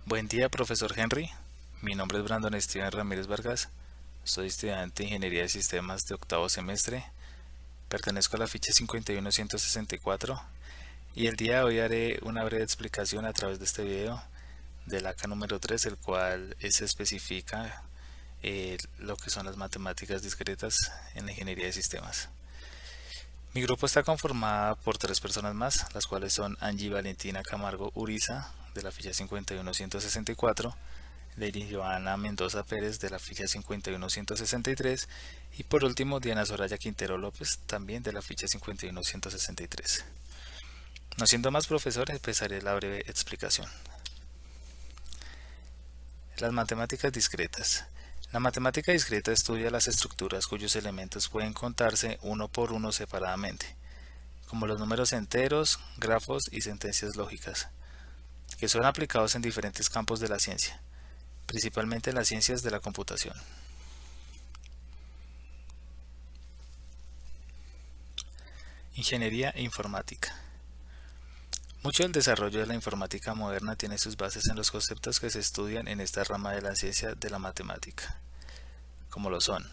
Buen día, profesor Henry. Mi nombre es Brandon Steven Ramírez Vargas. Soy estudiante de Ingeniería de Sistemas de octavo semestre. Pertenezco a la ficha 51164 y el día de hoy haré una breve explicación a través de este video del ACA número 3, el cual se especifica lo que son las matemáticas discretas en la Ingeniería de Sistemas. Mi grupo está conformada por 3 personas más, las cuales son Angie Valentina Camargo Uriza, de la ficha 51164, Lady Joana Mendoza Pérez, de la ficha 51163, y por último Diana Soraya Quintero López, también de la ficha 51163. No siendo más, profesor, empezaré la breve explicación. Las matemáticas discretas. La matemática discreta estudia las estructuras cuyos elementos pueden contarse uno por uno separadamente, como los números enteros, grafos y sentencias lógicas, que son aplicados en diferentes campos de la ciencia, principalmente en las ciencias de la computación. Ingeniería e informática. Mucho del desarrollo de la informática moderna tiene sus bases en los conceptos que se estudian en esta rama de la ciencia de la matemática, como lo son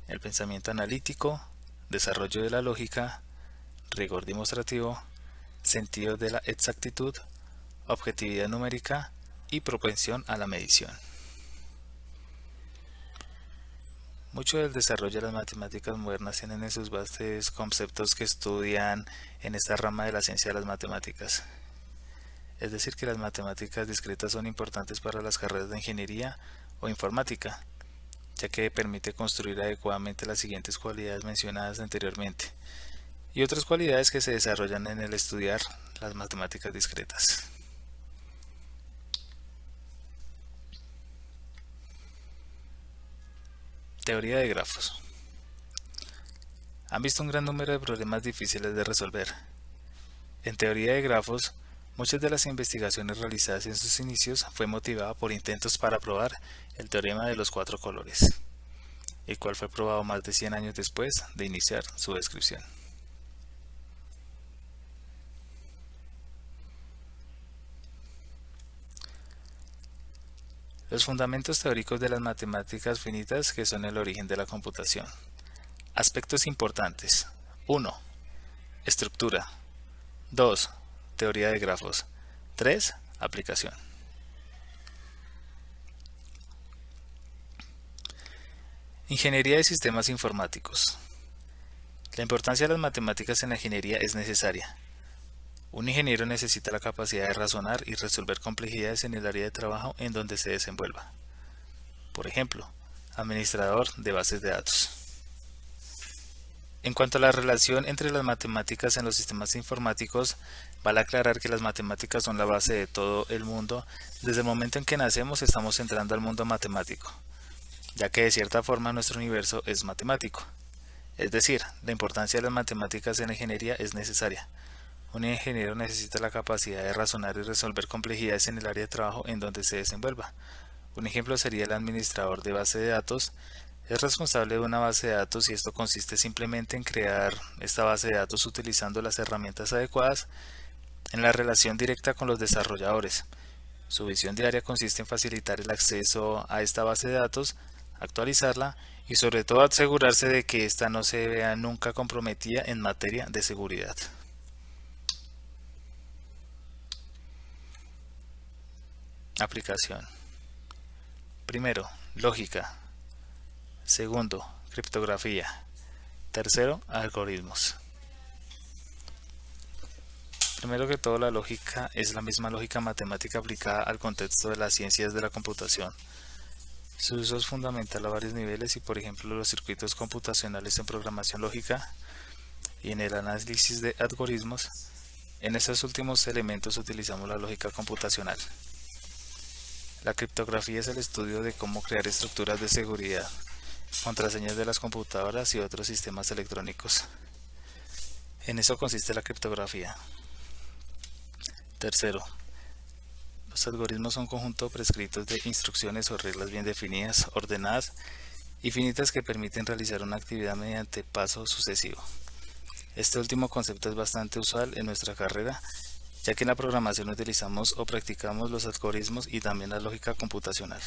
el pensamiento analítico, desarrollo de la lógica, rigor demostrativo, sentido de la exactitud, objetividad numérica y propensión a la medición. Mucho del desarrollo de las matemáticas modernas tienen en sus bases conceptos que estudian en esta rama de la ciencia de las matemáticas. Es decir, que las matemáticas discretas son importantes para las carreras de ingeniería o informática, ya que permite construir adecuadamente las siguientes cualidades mencionadas anteriormente, y otras cualidades que se desarrollan en el estudiar las matemáticas discretas. Teoría de grafos. Han visto un gran número de problemas difíciles de resolver. En teoría de grafos, muchas de las investigaciones realizadas en sus inicios fue motivada por intentos para probar el teorema de los 4 colores, el cual fue probado más de 100 años después de iniciar su descripción. Los fundamentos teóricos de las matemáticas finitas, que son el origen de la computación. Aspectos importantes. 1. Estructura. 2. Teoría de grafos. 3. Aplicación. Ingeniería de sistemas informáticos. La importancia de las matemáticas en la ingeniería es necesaria. Un ingeniero necesita la capacidad de razonar y resolver complejidades en el área de trabajo en donde se desenvuelva. Por ejemplo, administrador de bases de datos. En cuanto a la relación entre las matemáticas en los sistemas informáticos, vale aclarar que las matemáticas son la base de todo el mundo. Desde el momento en que nacemos estamos entrando al mundo matemático, ya que de cierta forma nuestro universo es matemático. Es decir, la importancia de las matemáticas en la ingeniería es necesaria. Un ingeniero necesita la capacidad de razonar y resolver complejidades en el área de trabajo en donde se desenvuelva. Un ejemplo sería el administrador de base de datos. Es responsable de una base de datos y esto consiste simplemente en crear esta base de datos utilizando las herramientas adecuadas en la relación directa con los desarrolladores. Su visión diaria consiste en facilitar el acceso a esta base de datos, actualizarla y sobre todo asegurarse de que ésta no se vea nunca comprometida en materia de seguridad. Aplicación. Primero, lógica. Segundo, criptografía. Tercero, algoritmos. Primero que todo, la lógica es la misma lógica matemática aplicada al contexto de las ciencias de la computación. Su uso es fundamental a varios niveles y, por ejemplo, los circuitos computacionales en programación lógica y en el análisis de algoritmos. En estos últimos elementos utilizamos la lógica computacional. La criptografía es el estudio de cómo crear estructuras de seguridad, contraseñas de las computadoras y otros sistemas electrónicos. En eso consiste la criptografía. Tercero, los algoritmos son un conjunto prescritos de instrucciones o reglas bien definidas, ordenadas y finitas que permiten realizar una actividad mediante paso sucesivo. Este último concepto es bastante usual en nuestra carrera ya que en la programación utilizamos o practicamos los algoritmos y también la lógica computacional.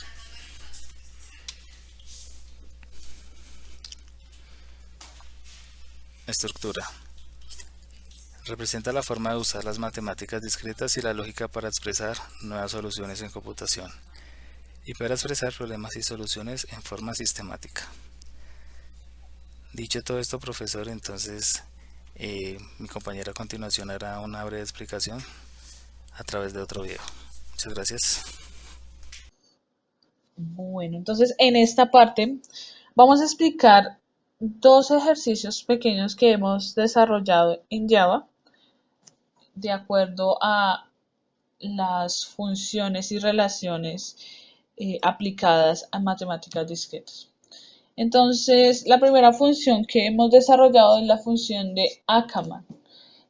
Estructura. Representa la forma de usar las matemáticas discretas y la lógica para expresar nuevas soluciones en computación y para expresar problemas y soluciones en forma sistemática. Dicho todo esto, profesor, entonces mi compañera a continuación hará una breve explicación a través de otro video. Muchas gracias. Bueno, entonces en esta parte vamos a explicar dos ejercicios pequeños que hemos desarrollado en Java de acuerdo a las funciones y relaciones aplicadas a matemáticas discretas. Entonces, la primera función que hemos desarrollado es la función de Ackermann.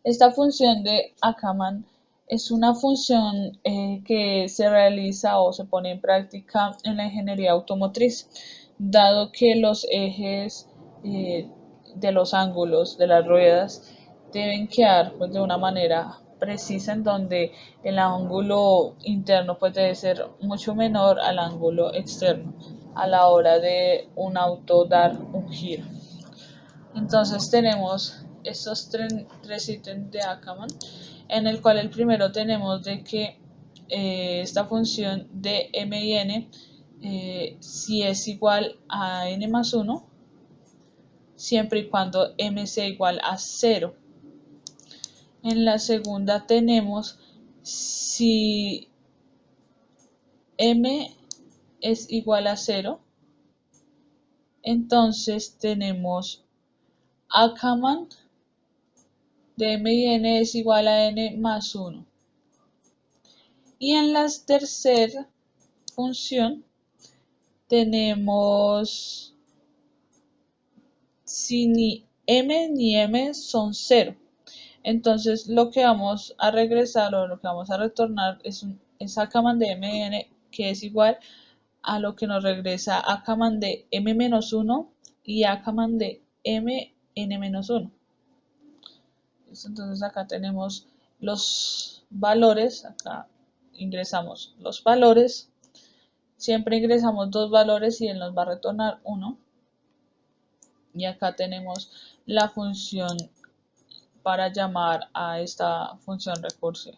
Esta función de Ackermann es una función que se realiza o se pone en práctica en la ingeniería automotriz, dado que los ejes de los ángulos de las ruedas deben quedar pues, de una manera precisa en donde el ángulo interno pues, debe ser mucho menor al ángulo externo a la hora de un auto dar un giro. Entonces tenemos estos tres ítems de Ackermann, en el cual el primero tenemos de que esta función de m y n, si es igual a n más 1, siempre y cuando m sea igual a 0. En la segunda tenemos si m es igual a 0, entonces tenemos Ackermann de m y n es igual a n más 1. Y en la tercera función tenemos si ni m ni m son 0. Entonces lo que vamos a regresar o lo que vamos a retornar es Ackermann de m y n que es igual a lo que nos regresa Ackermann de m menos 1 y Ackermann de m n menos 1. Entonces acá tenemos los valores, acá ingresamos los valores, siempre ingresamos dos valores y él nos va a retornar 1. Y acá tenemos la función para llamar a esta función recursiva.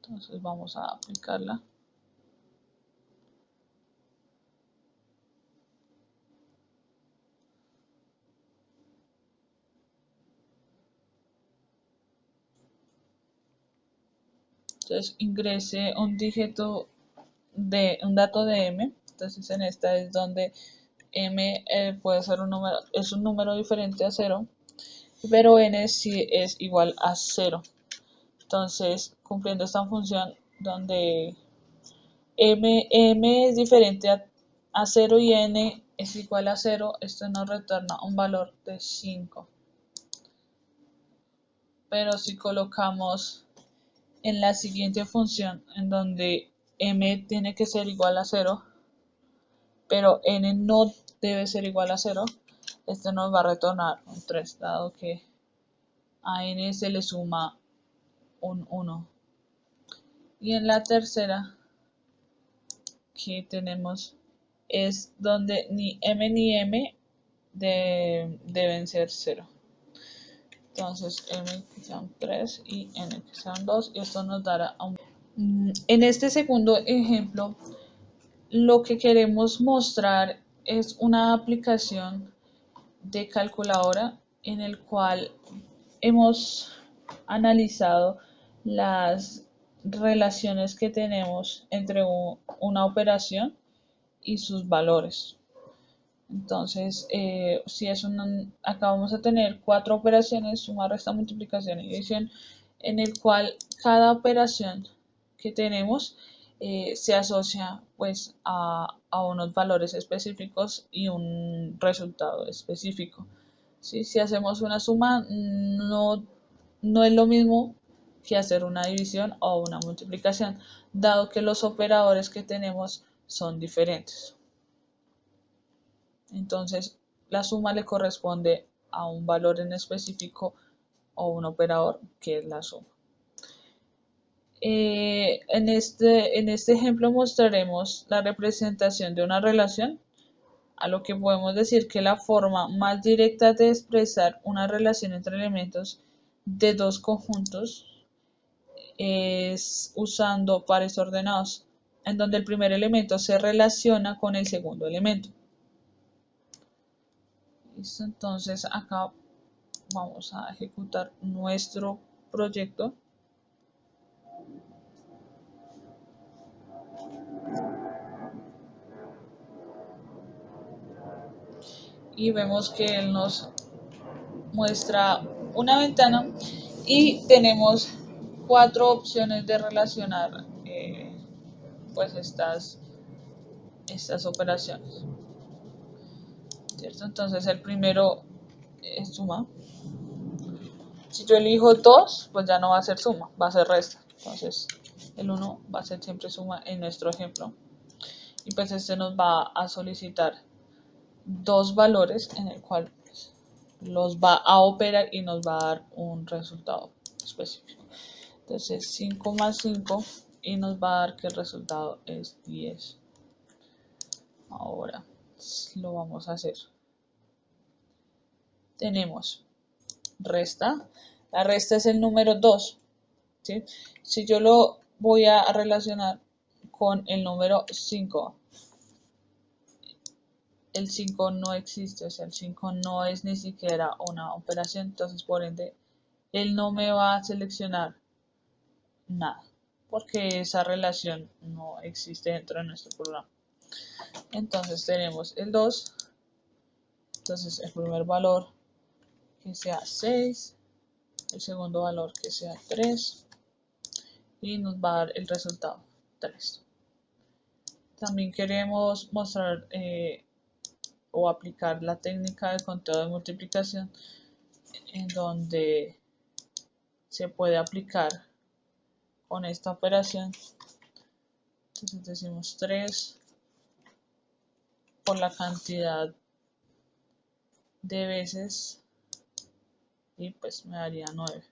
Entonces vamos a aplicarla. Entonces ingrese un dígito de un dato de m. Entonces en esta es donde m puede ser un número, es un número diferente a 0, pero n sí es igual a 0. Entonces, cumpliendo esta función donde m es diferente a 0 y n es igual a 0, esto nos retorna un valor de 5. Pero si colocamos en la siguiente función, en donde m tiene que ser igual a 0, pero n no debe ser igual a 0, esto nos va a retornar un 3, dado que a n se le suma un 1. Y en la tercera que tenemos es donde ni m deben ser 0. Entonces m que sean 3 y n que sean 2, y esto nos dará un... En este segundo ejemplo, lo que queremos mostrar es una aplicación de calculadora en el cual hemos analizado las relaciones que tenemos entre una operación y sus valores. Entonces, si es acá vamos a tener 4 operaciones: suma, resta, multiplicación y división, en el cual cada operación que tenemos se asocia pues a unos valores específicos y un resultado específico. ¿Sí? Si hacemos una suma, no es lo mismo que hacer una división o una multiplicación, dado que los operadores que tenemos son diferentes. Entonces, la suma le corresponde a un valor en específico o un operador que es la suma. En este ejemplo mostraremos la representación de una relación, a lo que podemos decir que la forma más directa de expresar una relación entre elementos de dos conjuntos es usando pares ordenados, en donde el primer elemento se relaciona con el segundo elemento. Listo, entonces acá vamos a ejecutar nuestro proyecto. Y vemos que él nos muestra una ventana y tenemos 4 opciones de relacionar pues estas operaciones, ¿cierto? Entonces el primero es suma. Si yo elijo 2, pues ya no va a ser suma, va a ser resta. Entonces el 1 va a ser siempre suma en nuestro ejemplo. Y pues este nos va a solicitar dos valores en el cual los va a operar y nos va a dar un resultado específico. Entonces 5 más 5 y nos va a dar que el resultado es 10. Ahora lo vamos a hacer. Tenemos resta. La resta es el número 2. ¿Sí? Si yo lo voy a relacionar con el número 5, el 5 no existe, o sea, el 5 no es ni siquiera una operación, entonces por ende él no me va a seleccionar nada, porque esa relación no existe dentro de nuestro programa. Entonces tenemos el 2, entonces el primer valor que sea 6, el segundo valor que sea 3 y nos va a dar el resultado 3. También queremos mostrar o aplicar la técnica de conteo de multiplicación, en donde se puede aplicar con esta operación. Entonces decimos 3 por la cantidad de veces y pues me daría 9.